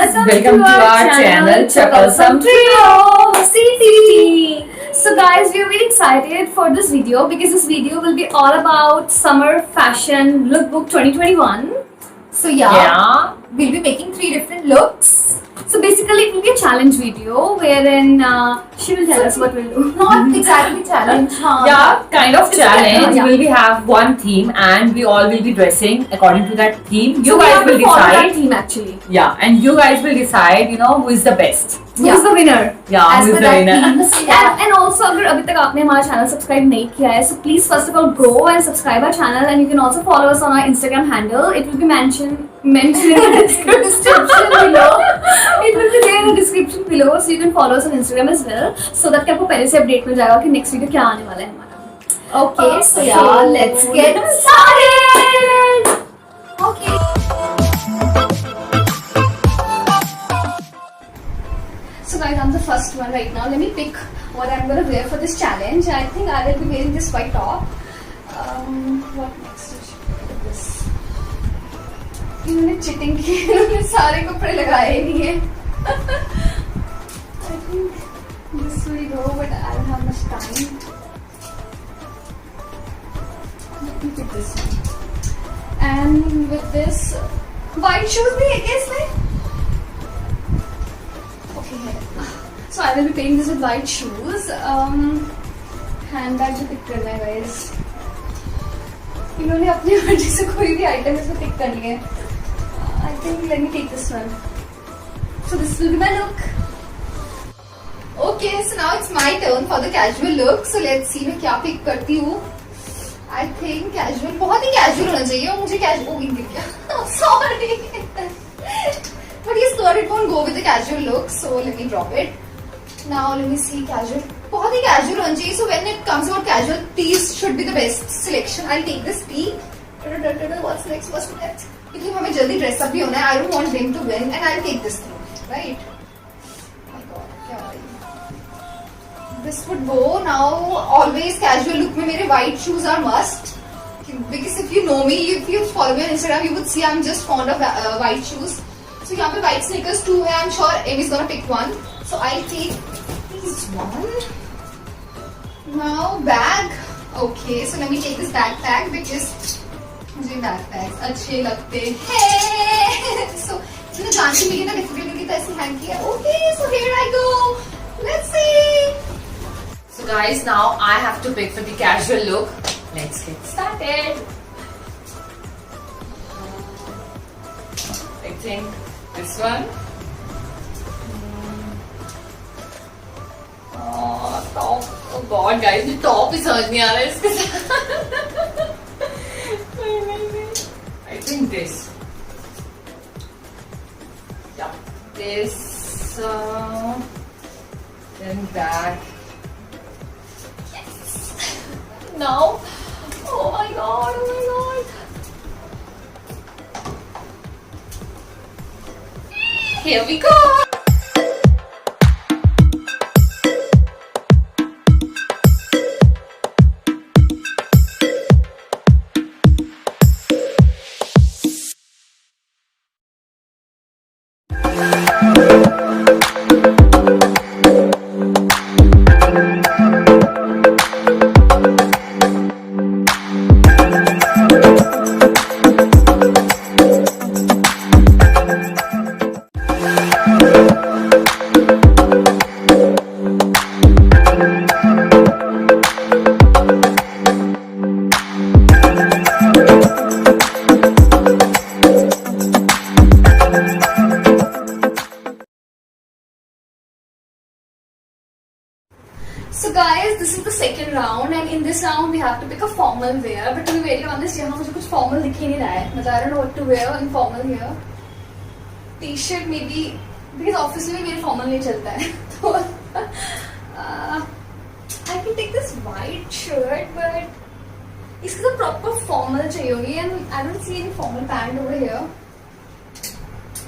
Welcome to our channel Chakasam Trio CT. So guys, we are very excited for this video because this video will be all about summer fashion lookbook 2021. So yeah, we'll be making 3 different looks. So basically it will be a challenge video wherein she will tell us what we'll do. Not exactly challenge. Yeah, kind of challenge. Yeah. Will we have one theme and we all will be dressing according to that theme. So You guys will follow that decide. theme actually. Yeah, and you guys will decide, who is the best. Who's the winner? Yeah, As who is per the that winner. theme. So yeah. And also अगर अभी तक आपने हमारा channel subscribe नहीं किया है, so please first of all go and subscribe our channel, and you can also follow us on our Instagram handle. It will be mentioned in the description below. It will be there in the description below, so you can follow us on Instagram as well, so that कि आपको पहले से update मिल जाएगा कि next video क्या आने वाला है हमारा. Okay, so yeah, let's get started. Okay. So guys, I'm the first one right now. Let me pick what I'm gonna wear for this challenge. I think I will be wearing this white top. What next? This. इन्होंने cheating की. इन्होंने सारे कपड़े लगाए ही नहीं है. I think this will go, but I don't have much time. Let me pick this one. And with this, white shoes भी है क्या इसमें? Okay. So I will be pairing this with white shoes. Handbag भी pick करना है guys. इन्होंने अपनी मर्जी से कोई भी item इसमें pick कर लिए. I think let me take this one. So this will be my look. Okay, so now it's my turn for the casual look. So let's see मैं क्या pick करती हूँ. I think casual बहुत ही casual होना चाहिए और मुझे casual गिर गया. Sorry. But yes, thought it won't go with the casual look, so let me drop it. Now let me see casual. बहुत ही casual होना चाहिए. So when it comes about casual, tees should be the best selection. I'll take this tee. What's next? What's next? क्योंकि हमें जल्दी dress up भी होना है. I don't want them to win, and I'll take this thing, right? Oh my God, क्या हो रहा है? This would go now. Always casual look में मेरे white shoes are must. Because if you know me, if you follow me on Instagram, you would see I'm just fond of white shoes. So यहाँ पे white sneakers too है. I'm sure Amy's gonna pick one. So I'll take this one. Now bag. Okay, so let me take this backpack because मुझे backpacks अच्छे लगते हैं. So मैंने जानती नहीं कि ना डिफिकल्ट होगी तो ऐसे हैंग किया. Okay, so here I go. Let's see. So guys, now I have to pick for the casual look. Let's get started. I think this one. Top. Oh God, guys, the top is समझ नहीं आ रहा है इसके साथ. नहीं. I think this. Yeah, this. Then that. Now, oh my God. Here we go. So guys, this is the second round, and in this round we have to pick a formal wear. But to be very honest, यहाँ मुझे कुछ formal दिख ही नहीं रहा है. मतलब I don't know what to wear in formal here. T-shirt maybe because obviously मेरे formal नहीं चलता है. तो I can take this white shirt, but इसका तो proper formal चाहिए होगी, and I don't see any formal pant over here.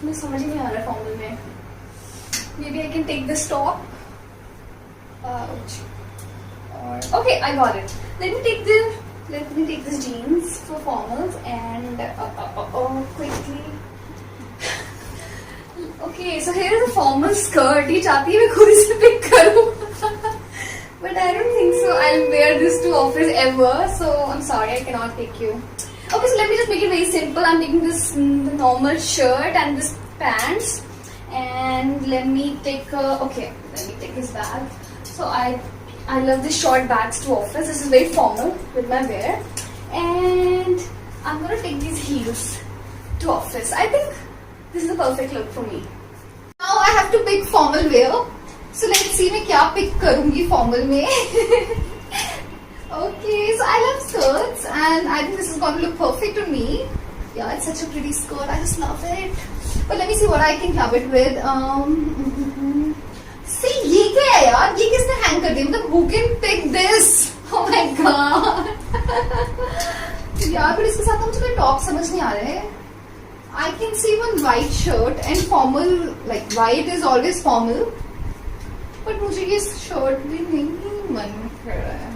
मुझे समझ ही नहीं आ रहा है formal में. Maybe I can take this top. Okay, I got it. Let me take this jeans for formals and quickly. Okay, Okay, so here is a formal skirt. ये चाहती है मैं खुद से pick करूँ. But I don't think so. I'll wear this to office ever. So I'm sorry, I cannot take you. Okay, so let me just make it very simple. I'm taking this normal shirt and this pants. And let me take this bag. So I love this short bags to office. This is very formal with my wear. And I'm gonna take these heels to office. I think this is the perfect look for me. Now I have to pick formal wear. So let's see मैं क्या pick करूँगी formal में. Okay, so I love skirts and I think this is going to look perfect on me. Yeah, it's such a pretty skirt. I just love it. But let me see what I can club it with. See, ये क्या है यार? ये किसने hang कर दिया? मतलब who can pick this? Oh my god. यार, but इसके साथ तो मुझे कोई top समझ नहीं आ रहे हैं. I can see one white shirt and formal, like white is always formal. But मुझे ये shirt भी नहीं मन कर रहा है.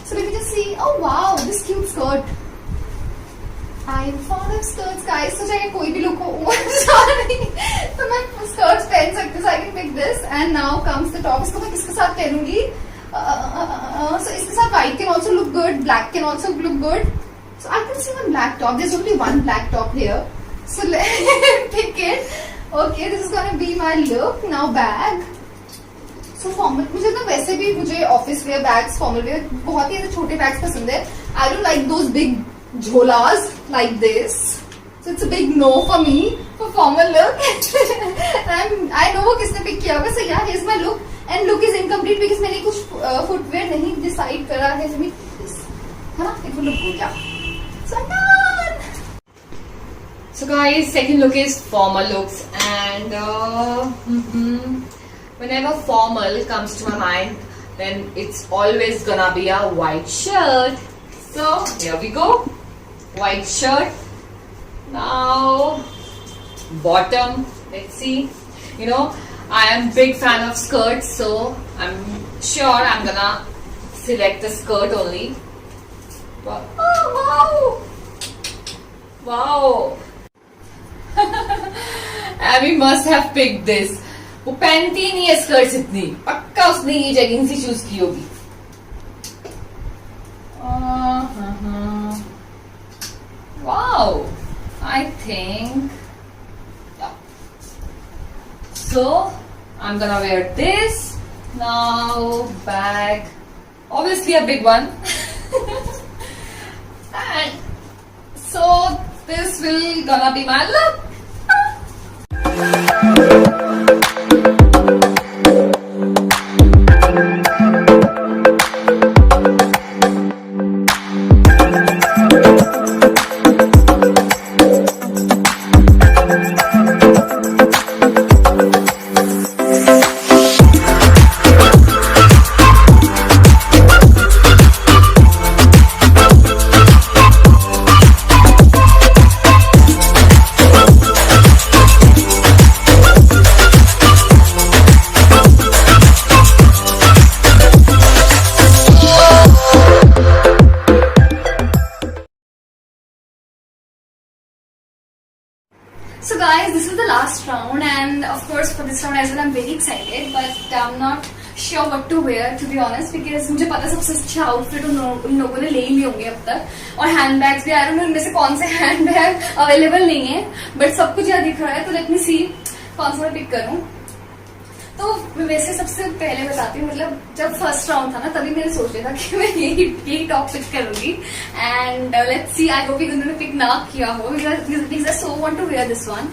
So let me just see. Oh wow, this cute skirt. I'm fond of skirts, guys. So चाहे कोई भी look हो, sorry. तो मैं skirts पहन सकती हूँ. So I can pick this. And now comes the top. इसको मैं किसके साथ पहनूंगी? So इसके साथ white can also look good. Black can also look good. So I can see one black top. There's only one black top here. So let's pick it. Okay, this is gonna be my look. Now bag. So formal. मुझे ना वैसे भी मुझे office wear bags, formal wear बहुत ही ऐसे छोटे bags पसंद है. I don't like those big jholas like this. So it's a big no for me for formal look. I know वो किसने pick किया होगा. So yeah, here's my look. And look is incomplete because मैंने कुछ footwear नहीं decide करा है. है ना? It will look good. Yeah. So I'm done. So guys, second look is formal looks, and whenever formal comes to my mind, then it's always gonna be a white shirt. So here we go, white shirt. Now bottom, let's see. You know, I am big fan of skirts, so I'm sure I'm gonna select the skirt only. But, oh wow, wow. Abby must have picked this. वो पहनती ही नहीं है skirts इतनी. पक्का उसने ये jegging सी choose की होगी. Wow, I think. Yeah. So I'm gonna wear this. Now bag, obviously a big one. And so this will gonna be my look. So guys, this is the last round, and of course for this round as well I'm very excited, but I'm not sure what to wear to be honest, because मुझे पता है सबसे अच्छा outfit उन लोगों ने ले ही लिए होंगे अब तक, और हैंडबैग्स भी I don't know इनमें से कौन से हैंडबैग अवेलेबल नहीं है, बट सब कुछ यहाँ दिख रहा है. तो लेट मी सी कौन सा मैं पिक करूँ. तो वैसे सबसे पहले बताती हूँ, मतलब जब फर्स्ट राउंड था ना तभी मैंने सोच लिया था कि मैं यही टॉप पिक करूंगी. And let's see, I hope उन्होंने पिक ना किया हो, because I so want to wear this one.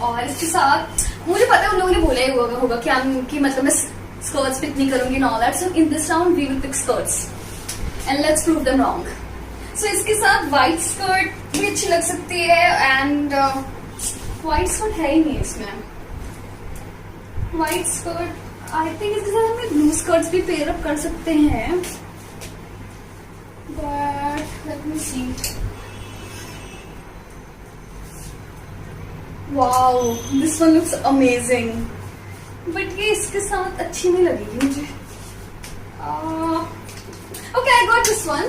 और इसके साथ मुझे पता है उन लोगों ने बोला ही होगा कि मतलब मैं स्कर्ट्स पिक नहीं करूंगी, all that. So in this round we will pick skirts and let's prove them wrong. So इसके साथ व्हाइट स्कर्ट भी अच्छी लग सकती है, एंड व्हाइट स्कर्ट है ही नहीं इसमें. व्हाइट स्कर्ट आई थिंक इसके साथ हम ब्लू स्कर्ट्स भी पेयर अप कर सकते हैं, but let me see. Wow, this one looks amazing, but ये इसके साथ अच्छी नहीं लगेगी मुझे. Okay, I got this one,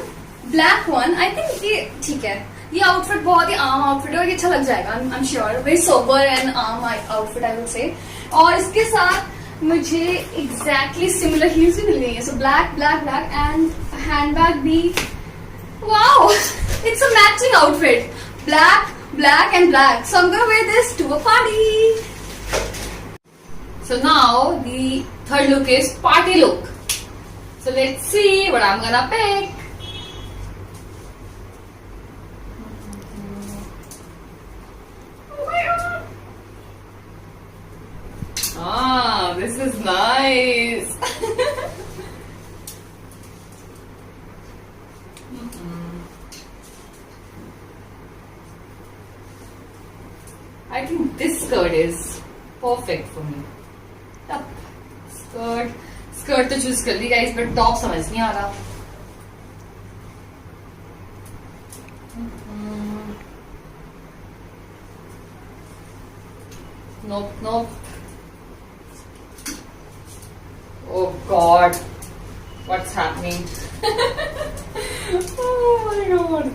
black one. I think ये ठीक है. ये आउटफिट बहुत ही आम आउटफिट है और ये अच्छा लग जाएगा, I am sure, very sober and आम आउटफिट आई वुड से। और इसके साथ मुझे एग्जैक्टली सिमिलर हील्स भी मिल गई है, so black black black and handbag भी, wow it's a matching outfit, black black and black, so I'm gonna wear this to a party. So now the third look is party look. So let's see what I'm gonna pick. Ah, this is nice. I think this skirt is perfect for me. Yup. Skirt तो choose कर ली guys, but top समझ नहीं आ रहा. Nope. Oh God, what's happening? Oh my God.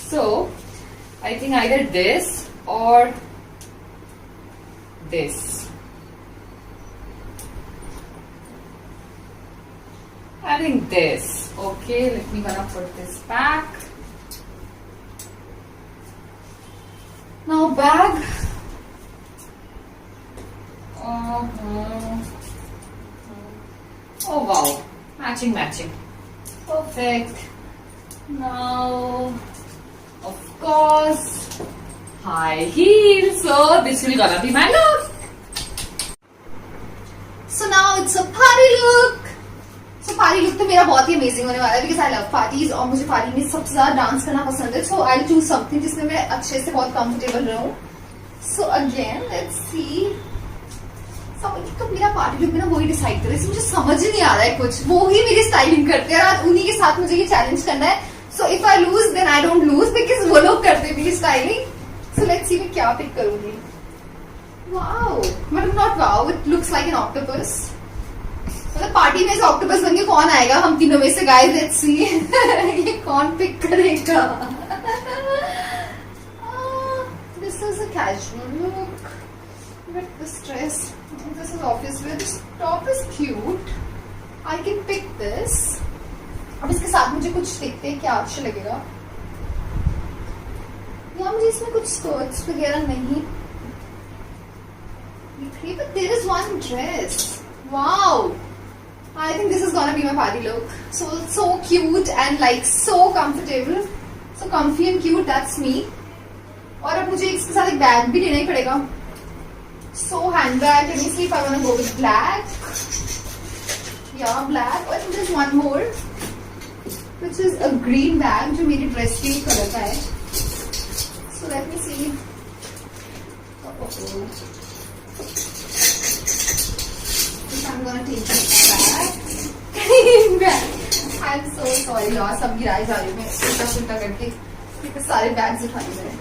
So, I think either this or this. I think this. Okay, let me gonna put this back. Now bag. Oh wow, matching. Perfect. Now, of course, high heels. So this will gonna be my look. So now it's a party look. So party look तो मेरा बहुत ही amazing होने वाला है because I love parties और मुझे party में सबसे ज्यादा डांस करना पसंद है. So I'll choose something जिसमें मैं अच्छे से बहुत कंफर्टेबल रहूं. So again let's see. तो मेरा पार्टी लुक में ना वही डिसाइड करे, मुझे समझ ही नहीं आ रहा है कुछ, वो ही मेरी स्टाइलिंग करते हैं और उन्हीं के साथ मुझे ये चैलेंज करना है. So if I lose then I don't lose because वो लोग करते मेरी स्टाइलिंग. सो लेट्स सी मैं क्या पिक करूंगी. वाओ, मतलब not wow, it looks like an octopus. मतलब पार्टी में ऑक्टोपस बन के कौन आएगा हम तीनों में से गाइस, लेट्स सी ये कौन पिक करेगा. This is a casual look with this dress. This is office wear. This top is cute. I can pick this. अब इसके साथ मुझे कुछ देखते हैं क्या अच्छा लगेगा. या मुझे इसमें कुछ skirts वगैरह नहीं दिख रही, but there is one dress. Wow. I think this is gonna be my party look. So cute and like so comfortable. So comfy and cute. That's me. और अब मुझे इसके साथ एक बैग भी लेना ही पड़ेगा. So handbag, let me see if I want to go with black. Yeah, black. Oh, I think there's one more, which is a green bag, जो मेरी ड्रेस के कलर का है. So let me see. I'm gonna take this bag. Green bag. I'm so sorry यार, सब गिराए जा रही हूँ मैं उल्टा करके, क्योंकि सारे बैग्स उठाने मैंने.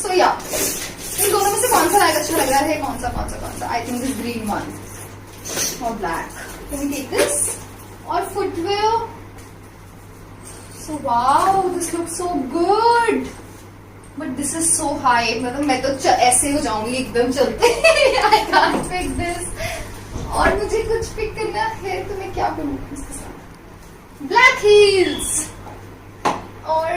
So yeah. इन दोनों में से कौन सा बैग अच्छा लग रहा है, कौन सा. I think this green one और ब्लैक. Can we take this. और footwear. So wow, this looks so good, but this is so high. मतलब मैं तो ऐसे हो जाऊंगी एकदम चलते. I can't pick this. और मुझे कुछ पिक करना है तो मैं क्या करूँ इसके साथ. Black heels. और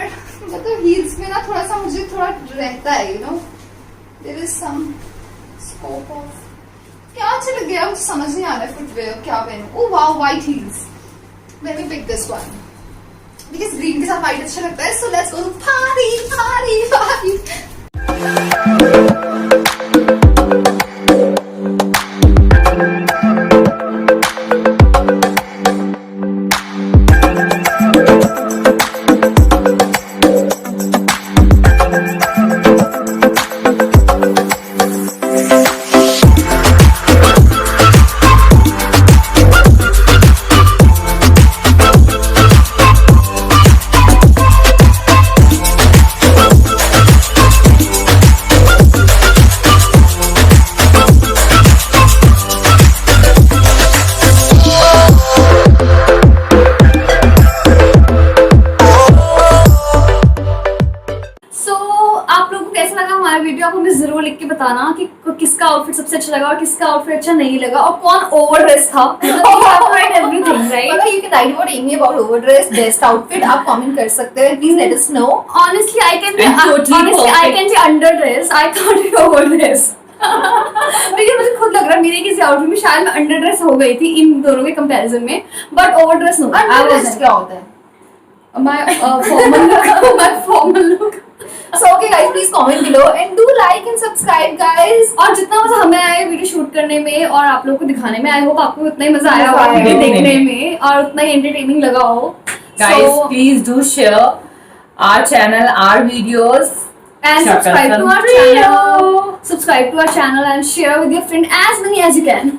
मतलब हील्स में ना थोड़ा सा मुझे थोड़ा रहता है, you know, there is some scope of क्या अच्छा लग गया, मुझे समझ नहीं आ रहा है फुटवेयर क्या पहनूं. Oh wow, white heels. let me pick this one because green के साथ व्हाइट अच्छा लगता है. so let's go to party. आप लोगों को कैसा लगा हमारा वीडियो, आप हमें जरूर लिख के बताना कि किसका आउटफिट सबसे अच्छा लगा और किसका आउटफिट अच्छा नहीं लगा और कौन ओवर ड्रेस था. Everything right. मतलब you can write about Amy about overdress, best outfit. आप comment कर सकते हैं. Please let us know. Honestly, I can be I'm totally I perfect. can be underdressed. I can't be overdressed. लेकिन मुझे खुद लग रहा है मेरे किसी आउटफिट में शायद मैं अंडरड्रेस हो गई थी इन दोनों के कंपैरिजन में, बट ओवरड्रेस नो. Underdressed क्या होता है? My formal look. My formal look. So okay guys, please comment below and do like and subscribe guys. और जितना मजा हमें आया वीडियो शूट करने में और आप लोगों को दिखाने में, आई होप आपको उतना ही मजा आया मजा होगा आया वीडियो होगा। देखने में और उतना ही एंटरटेनिंग लगा हो. Guys, So, please do share our channel, our videos. and Chuckle subscribe to some our Trio. channel. Subscribe to our channel and share with your friend as many as you can.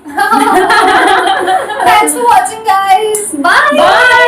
Thanks for watching guys. Bye. Bye.